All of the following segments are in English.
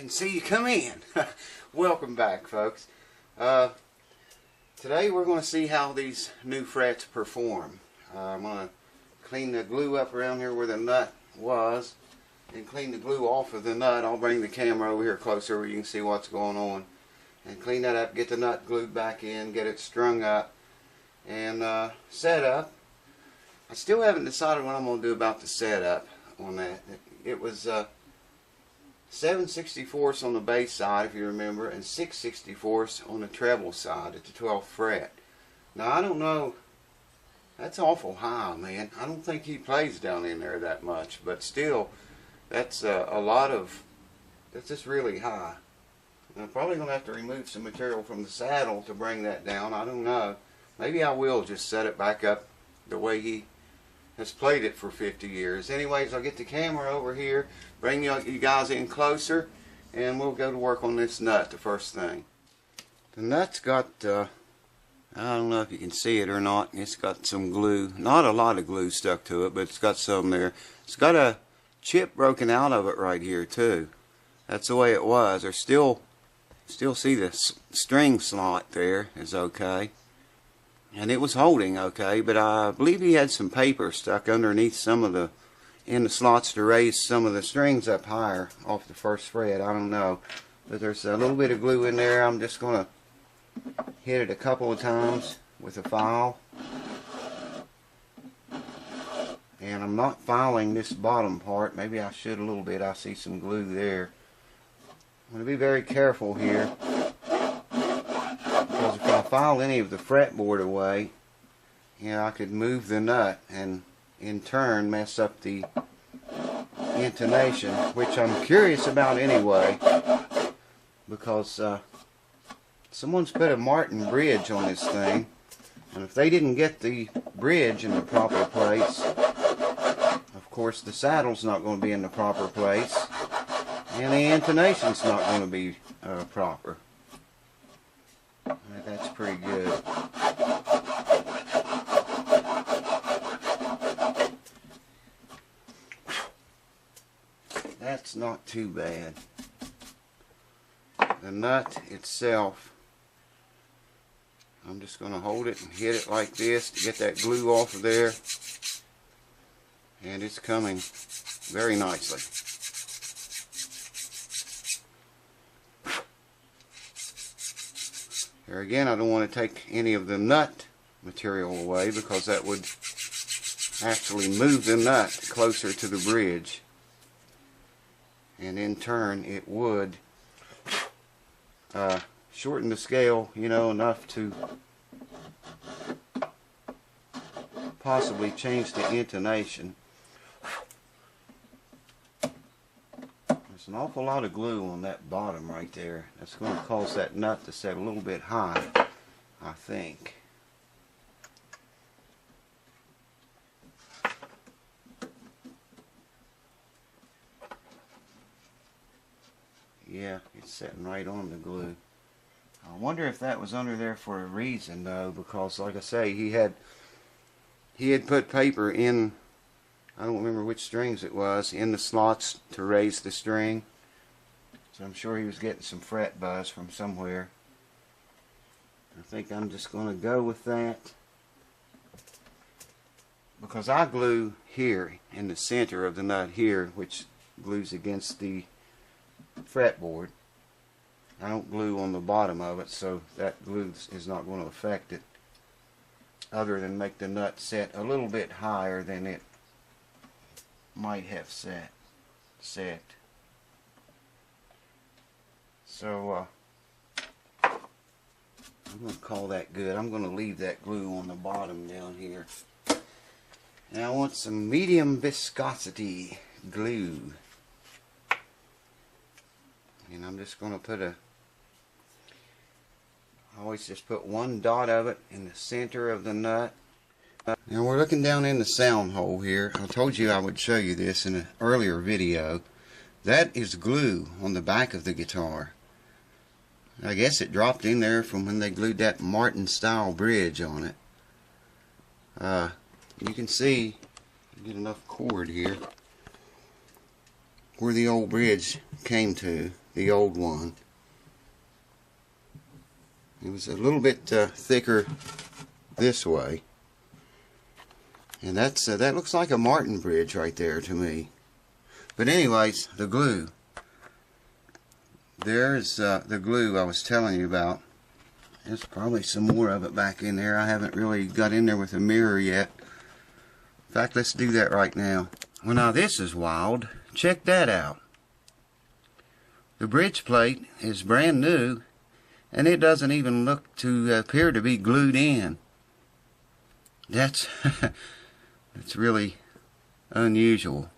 Didn't see you come in. Welcome back, folks. Today we're going to see how these new frets perform. I'm going to clean the glue up around here where the nut was and clean the glue off of the nut. I'll bring the camera over here closer where you can see what's going on. And clean that up, get the nut glued back in, get it strung up and set up. I still haven't decided what I'm going to do about the setup on that. It was 7/64 on the bass side, if you remember, and 6/64 on the treble side at the 12th fret. Now I don't know, that's awful high, man. I don't think he plays down in there that much, but still, that's a lot of, that's just really high. And I'm probably going to have to remove some material from the saddle to bring that down. I don't know. Maybe I will just set it back up the way he has played it for 50 years. Anyways, I'll get the camera over here, bring you guys in closer, and we'll go to work on this nut the first thing. The nut's got, I don't know if you can see it or not, it's got some glue, not a lot of glue stuck to it, but it's got some there. It's got a chip broken out of it right here too. That's the way it was. There's still see the string slot there is okay. And it was holding okay, but I believe he had some paper stuck underneath some of the, in the slots to raise some of the strings up higher off the first fret. I don't know. But there's a little bit of glue in there. I'm just going to hit it a couple of times with a file. And I'm not filing this bottom part. Maybe I should a little bit. I see some glue there. I'm going to be very careful here. Because if I file any of the fretboard away, you know, I could move the nut and in turn mess up the intonation, which I'm curious about anyway, because someone's put a Martin bridge on this thing, and if they didn't get the bridge in the proper place, of course the saddle's not going to be in the proper place, and the intonation's not going to be proper. That's pretty good. That's not too bad. The nut itself, I'm just going to hold it and hit it like this to get that glue off of there. And it's coming very nicely. There again, I don't want to take any of the nut material away because that would actually move the nut closer to the bridge. And in turn, it would shorten the scale, you know, enough to possibly change the intonation. There's an awful lot of glue on that bottom right there. That's going to cause that nut to set a little bit high, I think. Yeah, it's setting right on the glue. I wonder if that was under there for a reason though, because like I say, he had put paper in, I don't remember which strings it was, in the slots to raise the string. So I'm sure he was getting some fret buzz from somewhere. I think I'm just going to go with that. Because I glue here in the center of the nut here, which glues against the fretboard. I don't glue on the bottom of it, so that glue is not going to affect it, other than make the nut set a little bit higher than it might have set. So I'm going to call that good. I'm going to leave that glue on the bottom down here. And I want some medium viscosity glue. And I'm just going to put I always just put one dot of it in the center of the nut. Now we're looking down in the sound hole here. I told you I would show you this in an earlier video. That is glue on the back of the guitar. I guess it dropped in there from when they glued that Martin style bridge on it. You can see, get enough cord here, where the old bridge came to. the old one. It was a little bit thicker this way. And that looks like a Martin bridge right there to me. But anyways, the glue. There's the glue I was telling you about. There's probably some more of it back in there. I haven't really got in there with a mirror yet. In fact, let's do that right now. Well, now this is wild. Check that out. The bridge plate is brand new, and it doesn't even look to appear to be glued in. That's that's really unusual.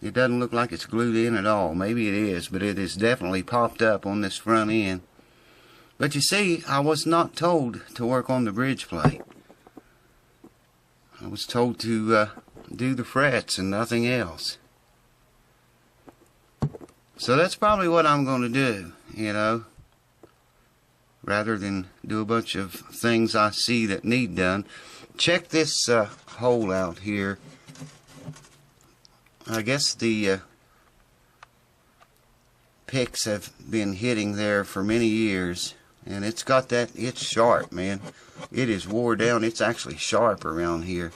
It doesn't look like it's glued in at all. Maybe it is, but it is definitely popped up on this front end. But you see, I was not told to work on the bridge plate. I was told to do the frets and nothing else. So that's probably what I'm going to do, you know, rather than do a bunch of things I see that need done. Check this hole out here. I guess the picks have been hitting there for many years, and it's got that, it's sharp, man. It is wore down. It's actually sharp around here.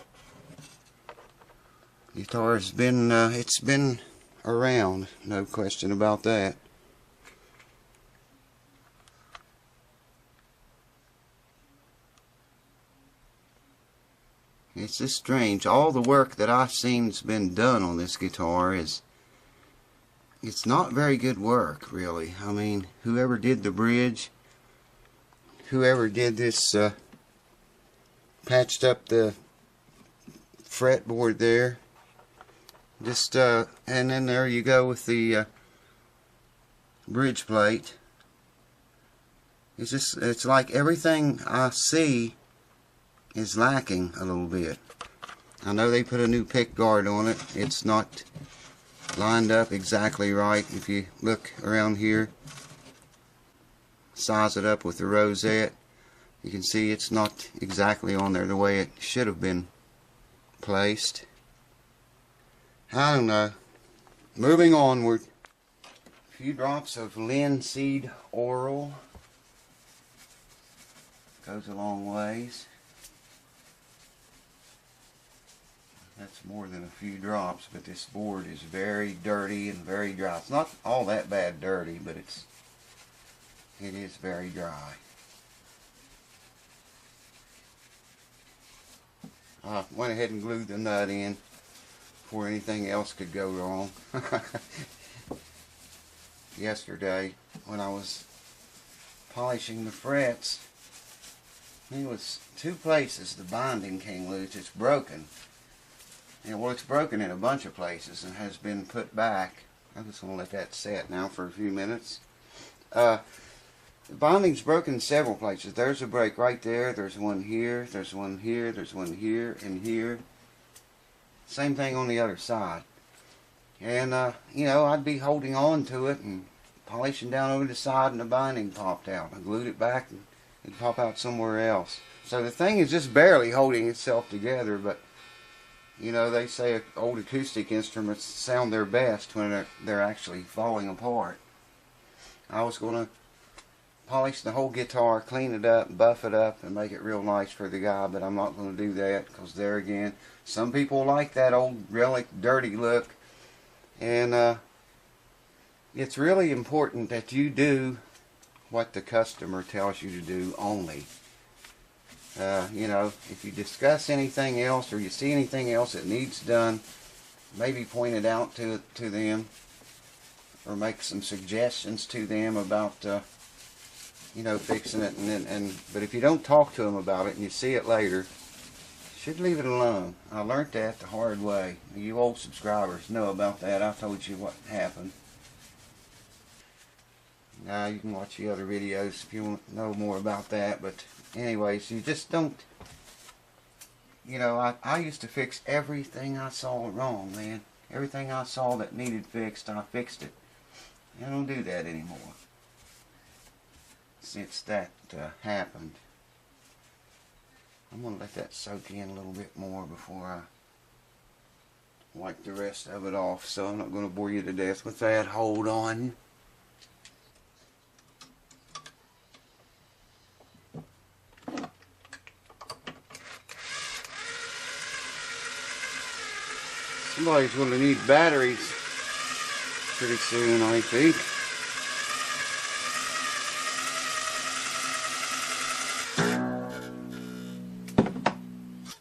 Guitar has been, it's been around, no question about that. It's just strange. All the work that I've seen's been done on this guitar is, it's not very good work, really. I mean, whoever did the bridge, whoever did this, patched up the fretboard there, just, and then there you go with the bridge plate. It's just, it's like everything I see is lacking a little bit. I know they put a new pick guard on it. It's not lined up exactly right. If you look around here, size it up with the rosette, you can see it's not exactly on there the way it should have been placed. I don't know. Moving onward. A few drops of linseed oil. Goes a long ways. That's more than a few drops, but this board is very dirty and very dry. It's not all that bad dirty, but it is very dry. I went ahead and glued the nut in before anything else could go wrong. Yesterday, when I was polishing the frets, it was two places the binding came loose. It's broken. And well, it's broken in a bunch of places and has been put back. I'm just going to let that set now for a few minutes. The binding's broken in several places. There's a break right there. There's one here. There's one here. There's one here and here. Same thing on the other side. And, you know, I'd be holding on to it and polishing down over the side and the binding popped out. I glued it back and it'd pop out somewhere else. So the thing is just barely holding itself together, but you know, they say old acoustic instruments sound their best when they're actually falling apart. I was going to polish the whole guitar, clean it up, buff it up, and make it real nice for the guy, but I'm not going to do that because there again, some people like that old relic dirty look, and it's really important that you do what the customer tells you to do only. You know, if you discuss anything else or you see anything else that needs done, maybe point it out to them or make some suggestions to them about, you know, fixing it. But if you don't talk to them about it and you see it later, you should leave it alone. I learned that the hard way. You old subscribers know about that. I told you what happened. Now you can watch the other videos if you want to know more about that, but anyways, you just don't, you know, I used to fix everything I saw wrong, man. Everything I saw that needed fixed, I fixed it. I don't do that anymore since that happened. I'm going to let that soak in a little bit more before I wipe the rest of it off, so I'm not going to bore you to death with that. Hold on. Somebody's going to need batteries pretty soon, I think.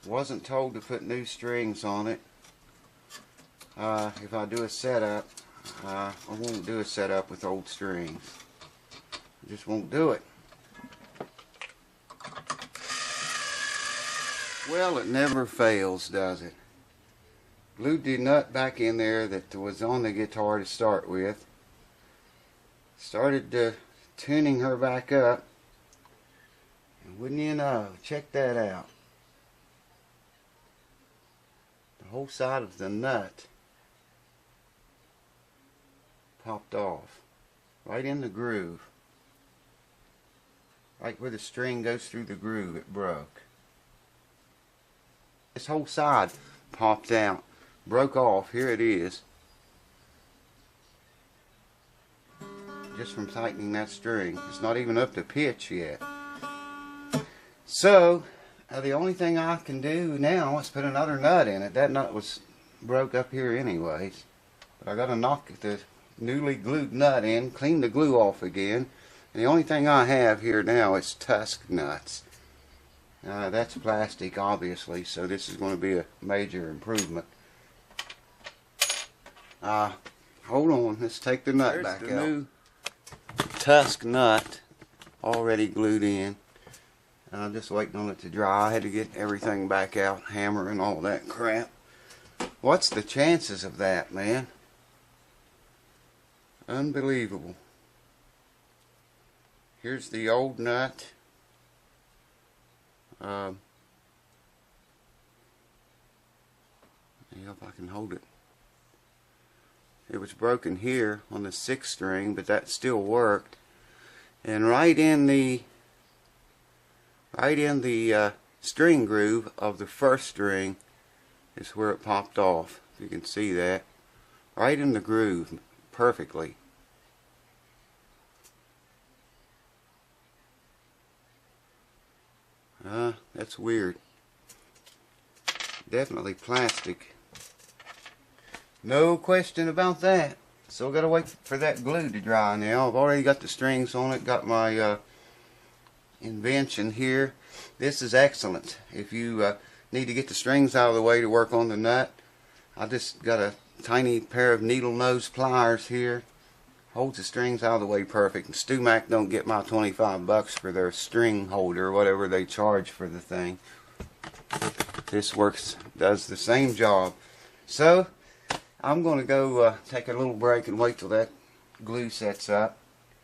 Wasn't told to put new strings on it. If I do a setup, I won't do a setup with old strings. I just won't do it. Well, it never fails, does it? Glued the nut back in there that was on the guitar to start with. Started tuning her back up. And wouldn't you know, check that out. The whole side of the nut popped off. Right in the groove. Right where the string goes through the groove, it broke. This whole side popped out. Broke off. Here it is. Just from tightening that string. It's not even up to pitch yet. So, the only thing I can do now is put another nut in it. That nut was broke up here anyways. But I got to knock the newly glued nut in, clean the glue off again. And the only thing I have here now is tusk nuts. That's plastic, obviously, so this is going to be a major improvement. Hold on, let's take the nut back out. New tusk nut already glued in. I'm just waiting on it to dry. I had to get everything back out, hammer and all that crap. What's the chances of that, man? Unbelievable. Here's the old nut. See if I can hold it. It was broken here on the 6th string, but that still worked. And right in the string groove of the 1st string is where it popped off. If you can see that. Right in the groove, perfectly. That's weird. Definitely plastic. No question about that. Still gotta wait for that glue to dry now. I've already got the strings on it. Got my invention here. This is excellent. If you need to get the strings out of the way to work on the nut, I just got a tiny pair of needle nose pliers here. Holds the strings out of the way perfect. And StewMac don't get my 25 bucks for their string holder, whatever they charge for the thing. This does the same job. So I'm going to go take a little break and wait till that glue sets up.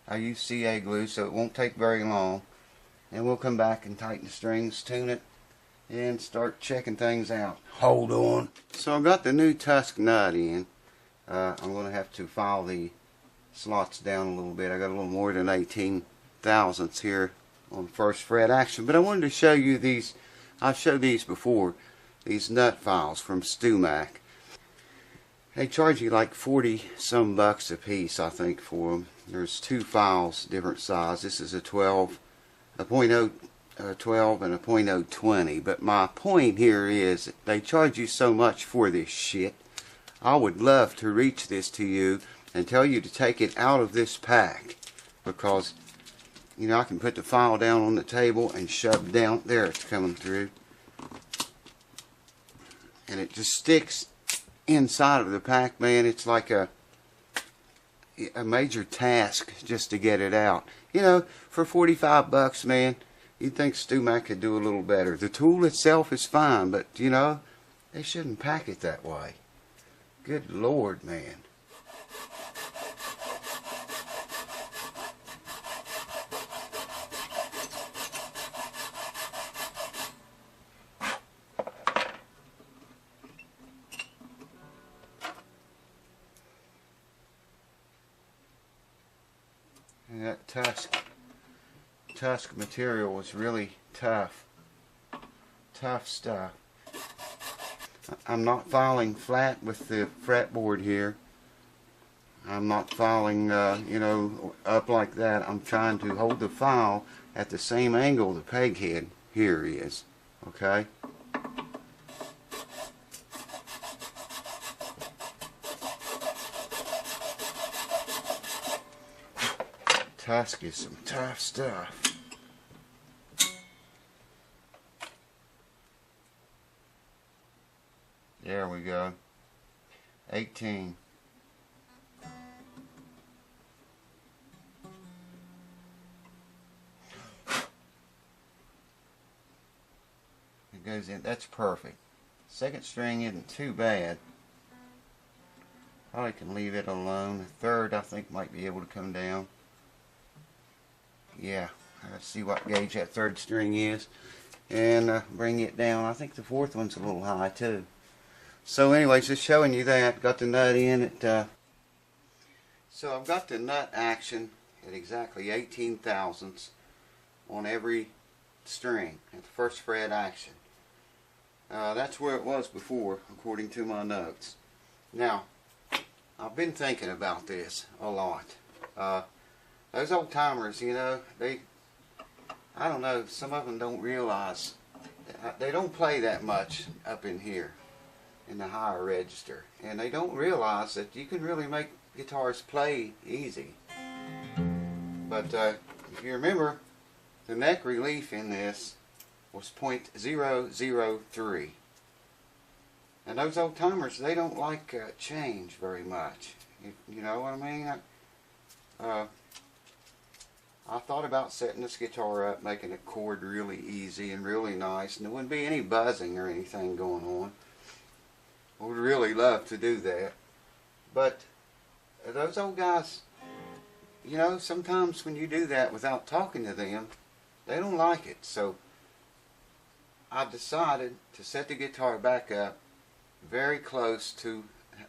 I use CA glue, so it won't take very long. And we'll come back and tighten the strings, tune it, and start checking things out. Hold on. So I got the new tusk nut in. I'm going to have to file the slots down a little bit. I got a little more than 18 thousandths here on the 1st fret action. But I wanted to show you these. I've showed these before. These nut files from StewMac. They charge you like 40 some bucks a piece, I think, for them. There's 2 files, different size. This is a 12, a .012 and a .020. But my point here is they charge you so much for this shit. I would love to reach this to you and tell you to take it out of this pack, because you know I can put the file down on the table and shove down there. It's coming through, and it just sticks inside of the pack, man. It's like a major task just to get it out. You know, for 45 bucks, man, you'd think StewMac could do a little better. The tool itself is fine, but you know, they shouldn't pack it that way. Good Lord, man. And that tusk material was really tough stuff. I'm not filing flat with the fretboard here. I'm not filing you know, up like that. I'm trying to hold the file at the same angle the peg head here is. Okay? Tusk is some tough stuff. There we go. 18. It goes in. That's perfect. Second string isn't too bad. Probably can leave it alone. The third I think might be able to come down. Yeah, let's see what gauge that third string is and bring it down. I think the fourth one's a little high too. So anyways, just showing you that. Got the nut in it. So I've got the nut action at exactly 18 thousandths on every string at the first fret action. That's where it was before, according to my notes. Now, I've been thinking about this a lot. Those old timers, you know, I don't know, some of them don't realize, they don't play that much up in here in the higher register, and they don't realize that you can really make guitars play easy. But if you remember, the neck relief in this was 0.003, and those old timers, they don't like change very much. You know what I mean? I thought about setting this guitar up, making a chord really easy and really nice, and there wouldn't be any buzzing or anything going on. I would really love to do that. But those old guys, you know, sometimes when you do that without talking to them, they don't like it. So I decided to set the guitar back up very close to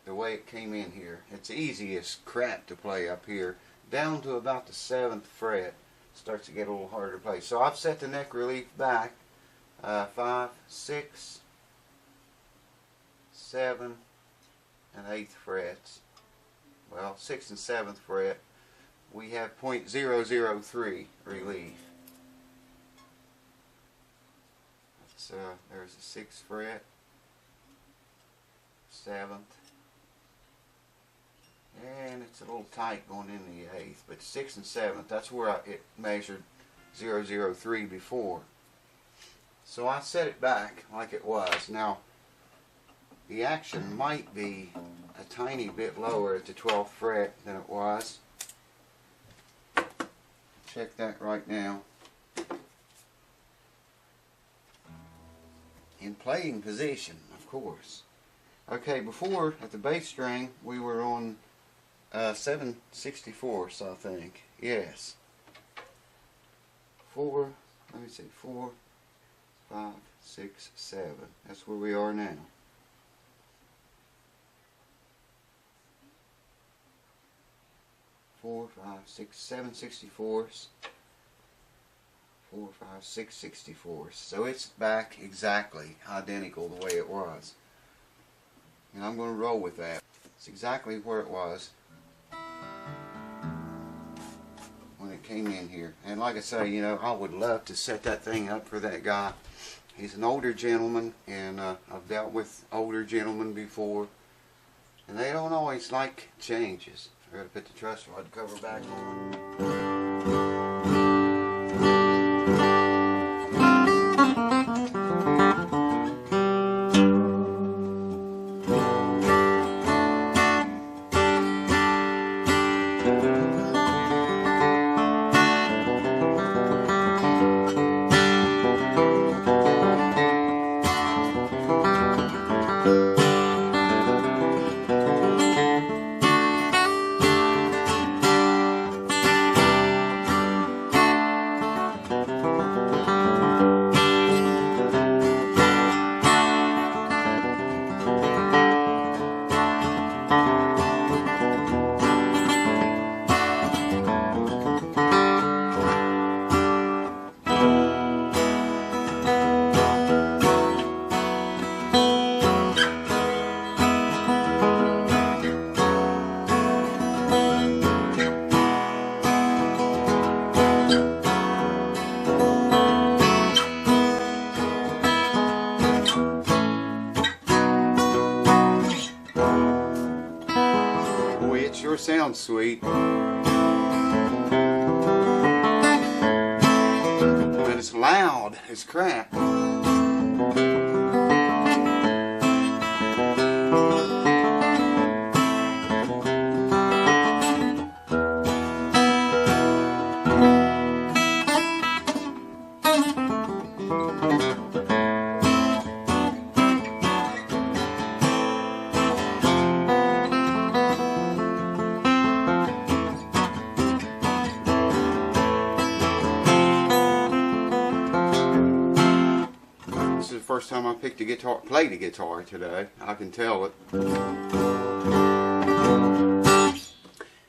the way it came in here. It's easy as crap to play up here. Down to about the 7th fret starts to get a little harder to play. So I've set the neck relief back 5, 6, 7, and 8th frets. Well, 6th and 7th fret, we have 0.003 relief. That's, there's the 6th fret, 7th, and it's a little tight going in the 8th, but 6th and 7th, that's where it measured 003 before. So I set it back like it was. Now, the action might be a tiny bit lower at the 12th fret than it was. Check that right now. In playing position, of course. Okay, before at the bass string we were on 7/64, I think. Yes. 4, let me see, 4, 5, 6, 7. That's where we are now. 4, 5, 6, 7 64s. 4, 5, 6 64s. So it's back exactly identical the way it was. And I'm going to roll with that. It's exactly where it was when it came in here. And like I say, you know, I would love to set that thing up for that guy. He's an older gentleman, and I've dealt with older gentlemen before, and they don't always like changes. I gotta put the truss rod cover back on. Sounds sweet. loud as crap. First time I picked a guitar, played a guitar today. I can tell it.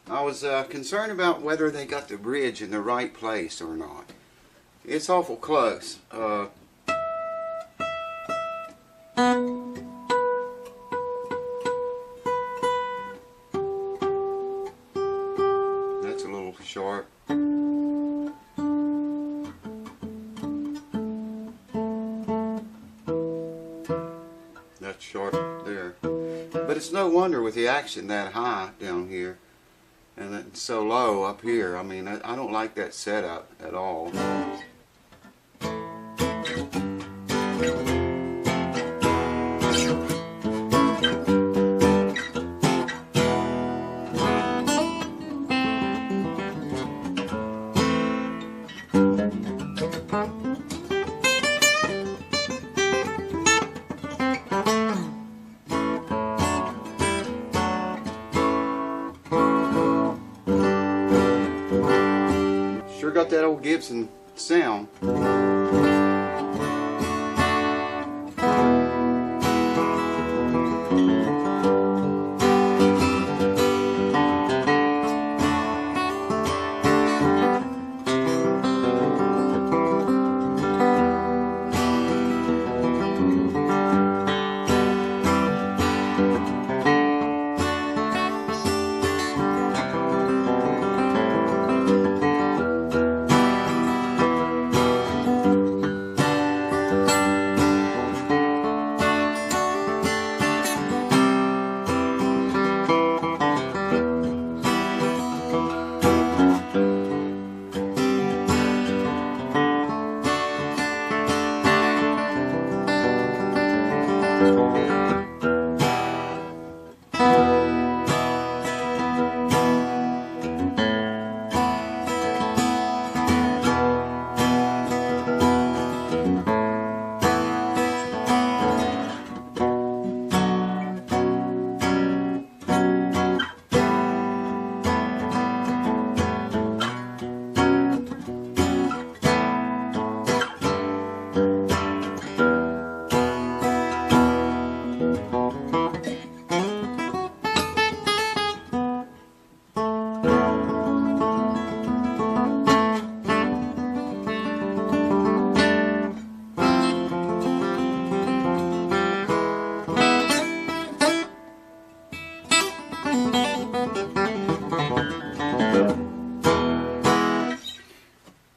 I was concerned about whether they got the bridge in the right place or not. It's awful close. That's a little sharp. That's sharp there. But it's no wonder with the action that high down here and then so low up here. I mean, I don't like that setup at all. Sure got that old Gibson sound.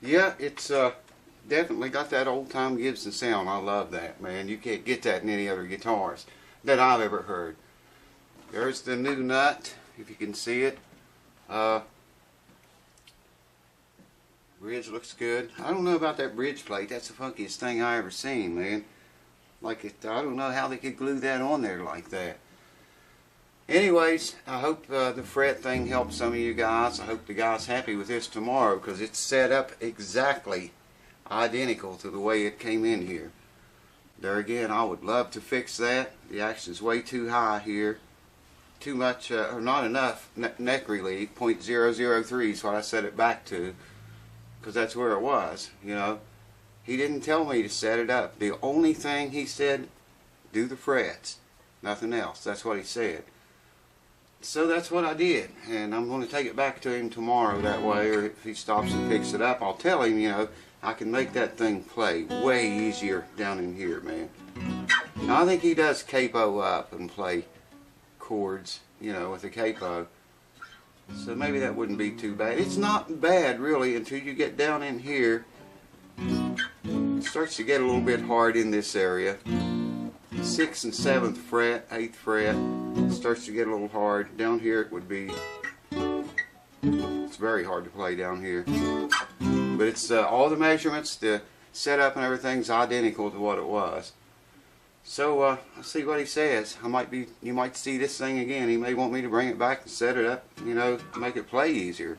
Yeah, it's definitely got that old-time Gibson sound. I love that, man. You can't get that in any other guitars that I've ever heard. There's the new nut, if you can see it. Bridge looks good. I don't know about that bridge plate. That's the funkiest thing I ever seen, man. Like I don't know how they could glue that on there like that. Anyways, I hope the fret thing helped some of you guys. I hope the guy's happy with this tomorrow because it's set up exactly identical to the way it came in here. There again, I would love to fix that. The action's way too high here. Too much, or not enough neck relief. 0.003 is what I set it back to because that's where it was, you know. He didn't tell me to set it up. The only thing he said, do the frets. Nothing else. That's what he said. So that's what I did, and I'm going to take it back to him tomorrow that way, or if he stops and picks it up, I'll tell him, you know, I can make that thing play way easier down in here, man. Now, I think he does capo up and play chords, you know, with a capo. So maybe that wouldn't be too bad. It's not bad, really, until you get down in here. It starts to get a little bit hard in this area. 6th and 7th fret, 8th fret, starts to get a little hard. Down here it would be, it's very hard to play down here. But it's all the measurements, the setup and everything's identical to what it was. So I'll see what he says. You might see this thing again. He may want me to bring it back and set it up, you know, make it play easier.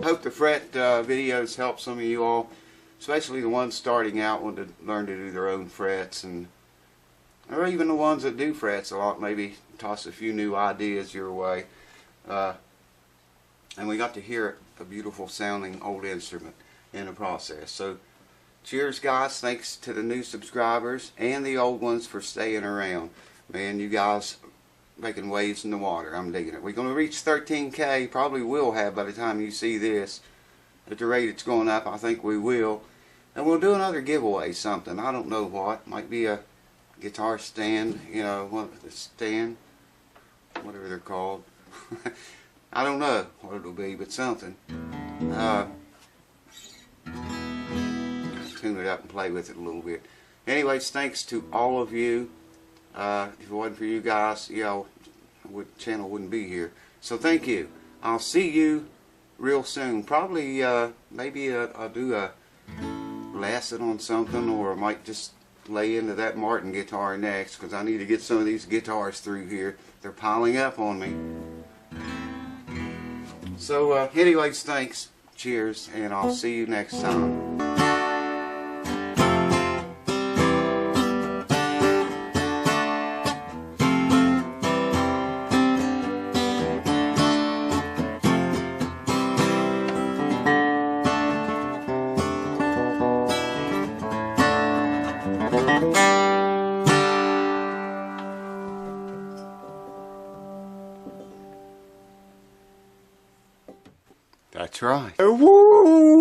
Hope the fret videos help some of you all, especially the ones starting out, want to learn to do their own frets, or even the ones that do frets a lot, maybe toss a few new ideas your way. And we got to hear a beautiful sounding old instrument in the process. So cheers guys, thanks to the new subscribers and the old ones for staying around. Man, you guys making waves in the water. I'm digging it. We're going to reach 13K, probably will have by the time you see this. At the rate it's going up, I think we will. And we'll do another giveaway, something. I don't know what. Might be a guitar stand, you know, the stand, whatever they're called. I don't know what it'll be, but something. Tune it up and play with it a little bit. Anyways, thanks to all of you. If it wasn't for you guys, you know, the channel wouldn't be here. So thank you. I'll see you real soon. Probably, maybe I'll do a lesson on something, or I might just lay into that Martin guitar next, because I need to get some of these guitars through here. They're piling up on me. So anyways, thanks. Cheers, and I'll see you next time. That's right. Woo!